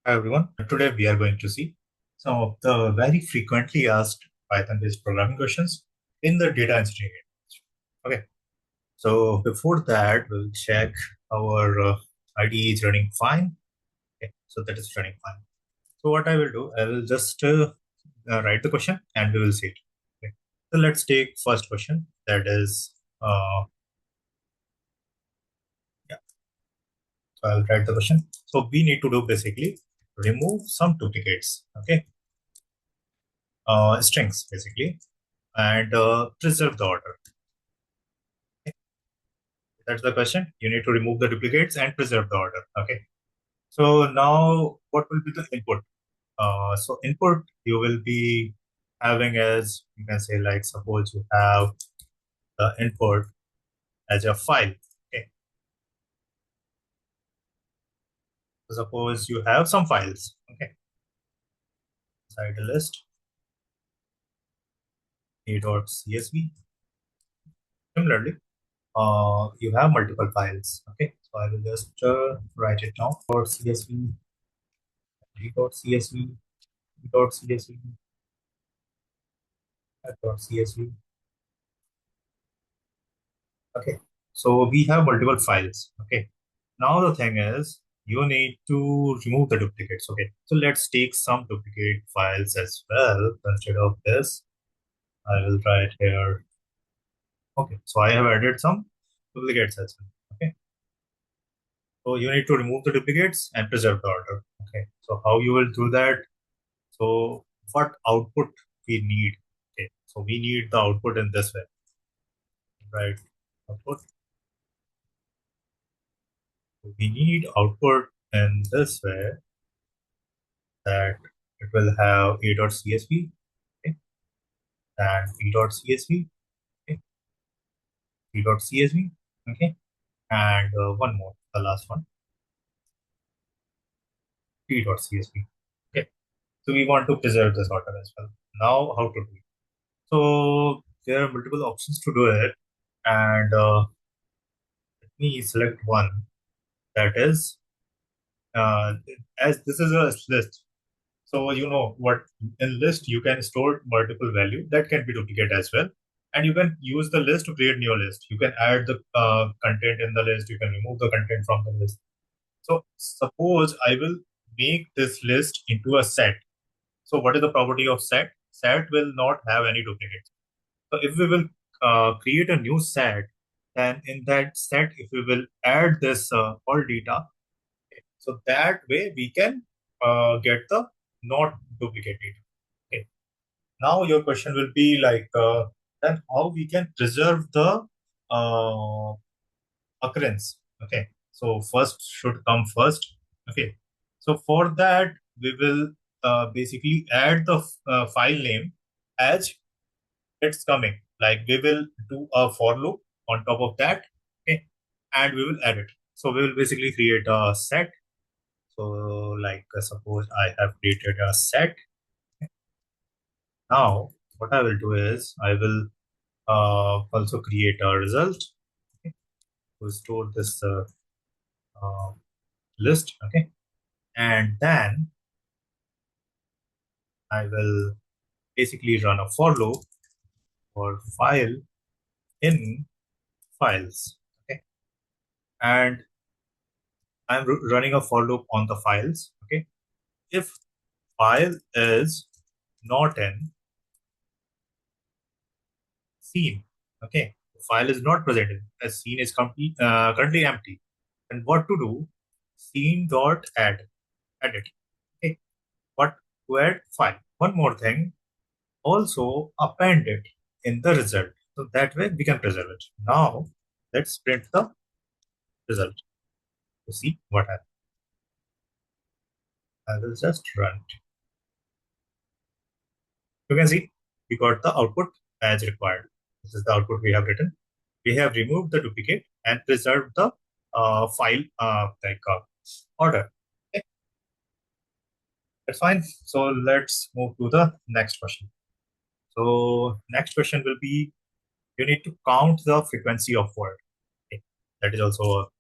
Hi everyone. Today we are going to see some of the very frequently asked Python-based programming questions in the data engineering. Okay. So before that, we'll check our IDE is running fine. Okay. So that is running fine. So what I will do, I will just write the question and we will see it. Okay. So let's take first question. That is, yeah. So I'll write the question. So we need to do basically remove some duplicates. Okay. Strings basically, and preserve the order. Okay. That's the question. You need to remove the duplicates and preserve the order. Okay. So now what will be the input? So input you will be having as, you can say, like suppose you have the input as a file. Okay. So suppose you have some files. Okay. Inside the list a.csv. Similarly, you have multiple files. Okay. So I will just write it down for csv, d.csv, d.csv, .csv. Okay, so we have multiple files. Okay, now the thing is you need to remove the duplicates. Okay, so let's take some duplicate files as well. Instead of this, I will write here. Okay, so I have added some duplicates as well. Okay, so you need to remove the duplicates and preserve the order. Okay, so how you will do that? So what output we need? Okay, so we need the output in this way, right? Output. We need output in this way, that it will have a.csv, okay, and b.csv, okay, b.csv, okay, and one more, the last one, p.csv. Okay, so we want to preserve this order as well. Now, how to do it? So there are multiple options to do it, and let me select one, that is, as this is a list. So you know what, in list you can store multiple value that can be duplicate as well. And you can use the list to create new list. You can add the content in the list. You can remove the content from the list. So suppose I will make this list into a set. So what is the property of set? Set will not have any duplicates. So if we will create a new set, then in that set, if we will add this all data, so that way we can get the not duplicated. Okay. Now your question will be like, then how we can preserve the uh, occurrence? Okay. So first should come first. Okay. So for that we will basically add the file name as it's coming. Like we will do a for loop on top of that. Okay. And we will add it. So we will basically create a set. So like suppose I have created a set. Now what I will do is I will also create a result. Okay, to store this uh, list. Okay, and then I will basically run a for loop for file in files. Okay, and I'm running a for loop on the files. Okay, if file is not in scene. Okay, the file is not presented as scene is currently empty. And what to do? Scene dot add edit. Okay, what to add file. One more thing, also append it in the result. So that way we can preserve it. Now let's print the result to see what happens. I will just run it. You can see we got the output as required. This is the output we have written. We have removed the duplicate and preserved the file order. Okay, that's fine. So let's move to the next question. So next question will be, you need to count the frequency of word. Okay. That is also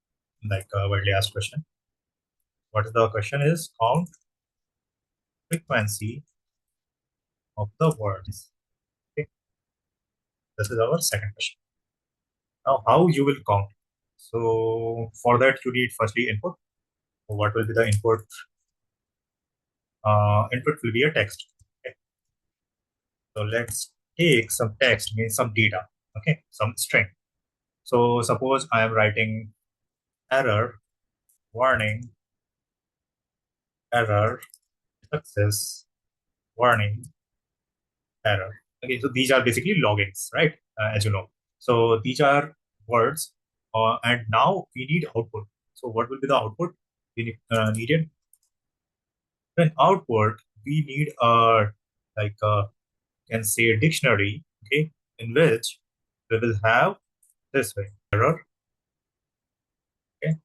like a widely asked question. What is the question is count frequency of the words. Okay, this is our second question. Now, how you will count? So for that, you need firstly input. What will be the input? Input will be a text. Okay. So let's take some text, means some data. Okay, some string. So suppose I am writing error, warning, error, success, warning, error. Okay, so these are basically logins, right? As you know. So these are words, and now we need output. So what will be the output we needed? Then output we need a like a can say a dictionary, okay, in which we will have this way error, okay,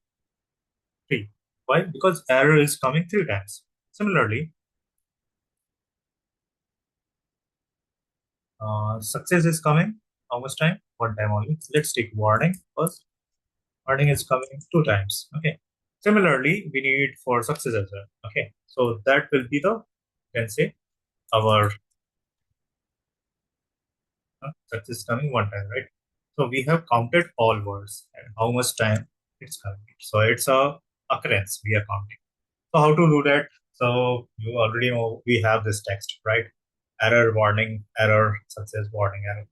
three. Why? Because error is coming three times. Similarly, success is coming how much time? One time only. Let's take warning first. Warning is coming two times. Okay. Similarly, we need for success as well. Okay. So that will be the can say our success coming one time, right? So we have counted all words and how much time it's coming. So it's a occurrence we are counting. So how to do that? So you already know we have this text, right? Error, warning, error, success, warning, error.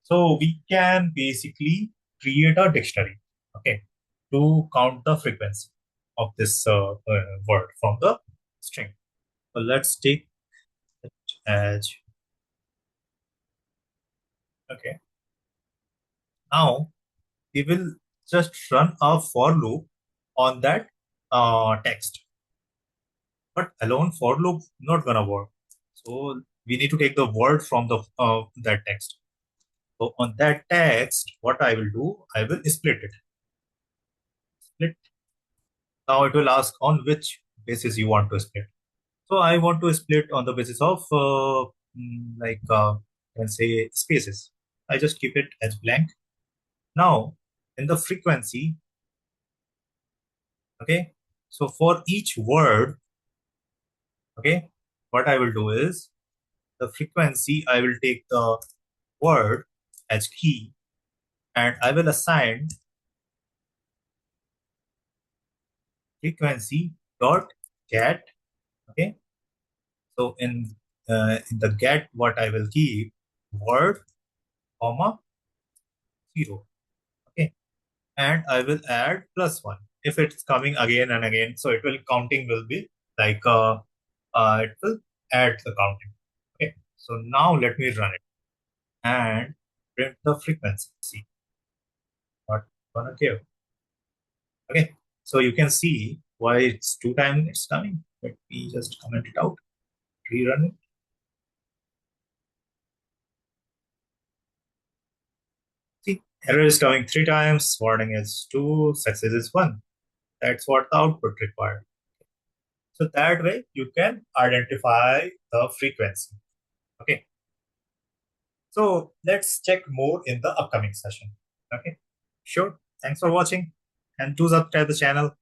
So we can basically create a dictionary, okay, to count the frequency of this word from the string. So let's take it as, okay. Now we will just run a for loop on that text, but alone for loop not gonna work. So we need to take the word from the that text. So on that text, what I will do, I will split it. Split. Now it will ask on which basis you want to split. So I want to split on the basis of like can say spaces. I just keep it as blank. Now in the frequency, okay. So for each word, okay, what I will do is the frequency. I will take the word as key, and I will assign frequency dot get. Okay. So in the get, what I will keep word comma 0. Okay, and I will add +1 if it's coming again and again. So it will counting will be like it will add the counting. Okay, so now let me run it and print the frequency. See what gonna give. Okay, so you can see why it's two times it's coming. Let me just comment it out, rerun it. See, error is coming three times, warning is two, success is one. That's what the output required. So that way you can identify the frequency. Okay. So let's check more in the upcoming session. Okay. Sure. Thanks for watching and do subscribe the channel.